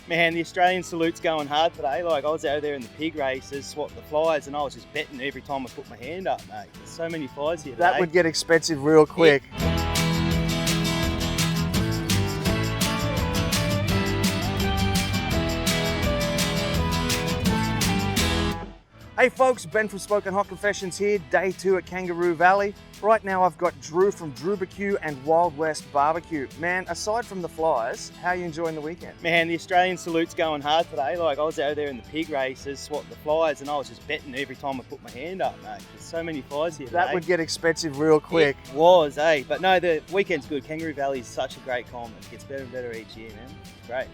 Man, the Australian salute's going hard today. Like, I was out there in the pig races, swatting the flies, and I was just betting every time I put my hand up, mate. There's so many flies here today. That would get expensive real quick. Hey folks, Ben from Spoken Hot Confessions here, day 2 at Kangaroo Valley. Right now I've got Drew from Dru-B-Q and Wild West BBQ. Man, aside from the flies, how are you enjoying the weekend? Man, the Australian salute's going hard today. Like, I was out there in the pig races, swatting the flies, and I was just betting every time I put my hand up, mate. There's so many flies here today. That would get expensive real quick. It was, eh? But no, the weekend's good. Kangaroo Valley is such a great comp. It gets better and better each year, man. It's great.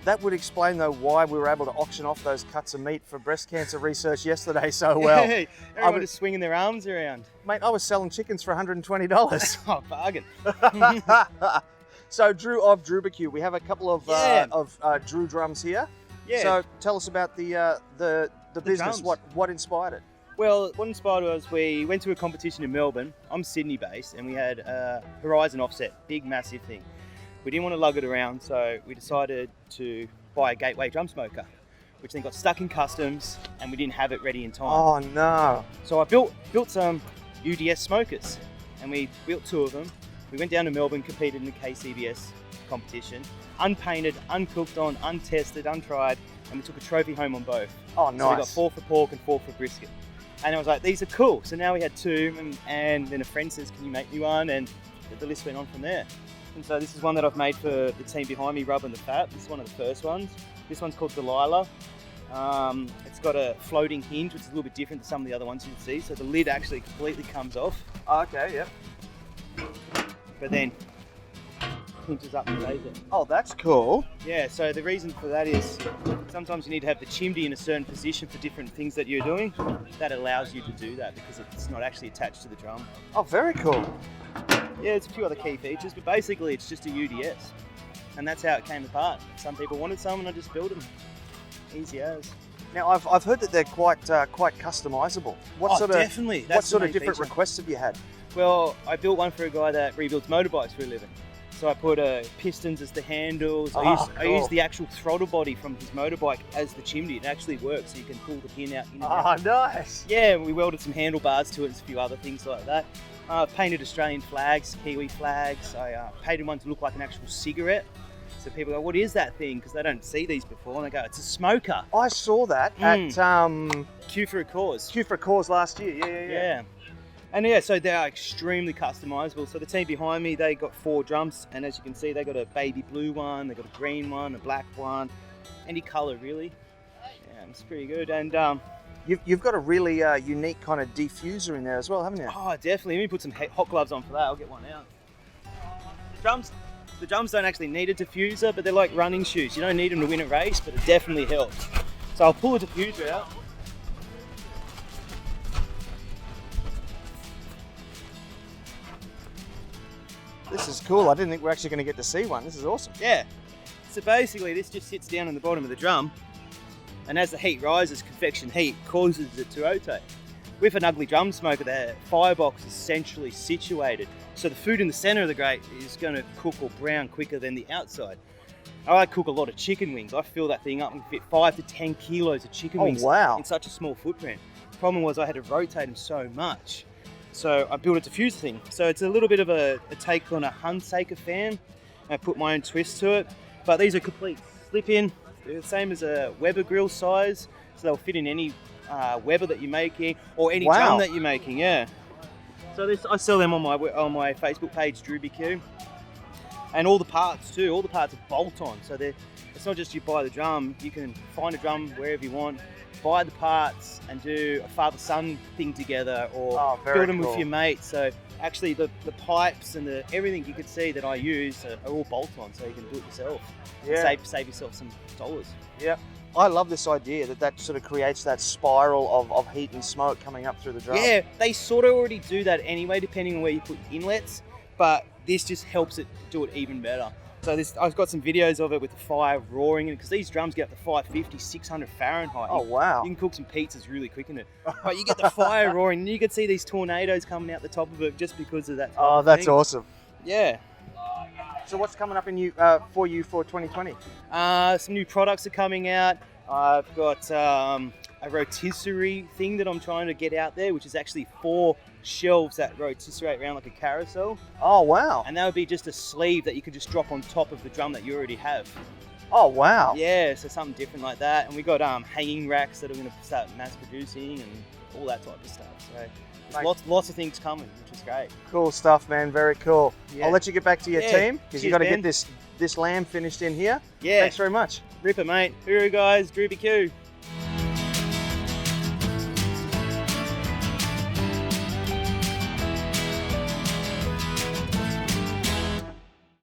That would explain though why we were able to auction off those cuts of meat for breast cancer research yesterday so well. Hey, everyone just swinging their arms around. Mate, I was selling chickens for $120. Oh, bargain. So Drew of Dru-B-Q, we have a couple of Drew drums here. Yeah. So tell us about the business. Drums. What inspired it? Well, what inspired us, we went to a competition in Melbourne. I'm Sydney based, and we had a Horizon offset, big massive thing. We didn't want to lug it around, so we decided to buy a gateway drum smoker, which then got stuck in customs, and we didn't have it ready in time. Oh no. So I built some UDS smokers, and we built 2 of them. We went down to Melbourne, competed in the KCBS competition, unpainted, uncooked on, untested, untried, and we took a trophy home on both. Oh, nice. So we got 4 for pork and 4 for brisket. And I was like, these are cool. So now we had 2, and then a friend says, can you make me one? And the list went on from there. And so this is one that I've made for the team behind me, Rub and the Fat. This is one of the first ones. This one's called Delilah. It's got a floating hinge, which is a little bit different to some of the other ones you can see. So the lid actually completely comes off. Oh, okay, yep. But then hinges up and stays it. Oh, that's cool. Yeah, so the reason for that is sometimes you need to have the chimney in a certain position for different things that you're doing. That allows you to do that because it's not actually attached to the drum. Oh, very cool. Yeah, it's a few other key features, but basically it's just a UDS. And that's how it came apart. Some people wanted some and I just built them. Easy as. Now, I've heard that they're quite customizable. Definitely. What sort of different requests have you had? Well, I built one for a guy that rebuilds motorbikes for a living. So I put pistons as the handles. I used the actual throttle body from his motorbike as the chimney. It actually works, so you can pull the pin out. Oh, nice. Yeah, we welded some handlebars to it and a few other things like that. Painted Australian flags, Kiwi flags. I painted one to look like an actual cigarette. So people go, what is that thing? Because they don't see these before. And I go, it's a smoker. I saw that at Q for a Cause. Q for a Cause last year. Yeah. And yeah, so they are extremely customizable. So the team behind me, they got 4 drums. And as you can see, they got a baby blue one, they got a green one, a black one, any color really. Yeah, it's pretty good. And You've got a really unique kind of diffuser in there as well, haven't you? Oh, definitely. Let me put some hot gloves on for that. I'll get one out. The drums don't actually need a diffuser, but they're like running shoes. You don't need them to win a race, but it definitely helps. So I'll pull a diffuser out. This is cool. I didn't think we're actually going to get to see one. This is awesome. Yeah. So basically, this just sits down in the bottom of the drum, and as the heat rises, convection heat causes it to rotate. With an ugly drum smoker, the firebox is centrally situated, so the food in the center of the grate is going to cook or brown quicker than the outside. I cook a lot of chicken wings. I fill that thing up and fit 5 to 10 kilos of chicken wings in such a small footprint. The problem was I had to rotate them so much. So I built a diffuser thing. So it's a little bit of a take on a Hunsaker fan. I put my own twist to it, but these are complete slip-in. They're the same as a Weber grill size, so they'll fit in any Weber that you're making or any drum that you're making. Yeah. So I sell them on my Facebook page, Dru-B-Q, and all the parts too. All the parts are bolt-on, so it's not just you buy the drum. You can find a drum wherever you want, buy the parts, and do a father-son thing together, or build them with your mate. So actually, the pipes and everything you could see that I use are all bolt-on, so you can do it yourself. Yeah. Save yourself some dollars. Yeah. I love this idea that sort of creates that spiral of heat and smoke coming up through the drum. Yeah, they sort of already do that anyway, depending on where you put inlets, but this just helps it do it even better. So I've got some videos of it with the fire roaring, because these drums get up to 550, 600 Fahrenheit. Oh, wow. You can cook some pizzas really quick in it. But you get the fire roaring, and you can see these tornadoes coming out the top of it just because of that. Oh, that's awesome. Yeah. So what's coming up for you for 2020? Some new products are coming out. I've got a rotisserie thing that I'm trying to get out there, which is actually 4 shelves that rotisserate around like a carousel. Oh, wow. And that would be just a sleeve that you could just drop on top of the drum that you already have. Oh, wow. Yeah, so something different like that. And we got hanging racks that are going to start mass producing and all that type of stuff. So there's lots of things coming, which is great. Cool stuff, man. Very cool. Yeah. I'll let you get back to your team because you got to Ben. get this lamb finished in here. Yeah. Thanks very much. Ripper, mate. Hooroo, guys. Dru-B-Q.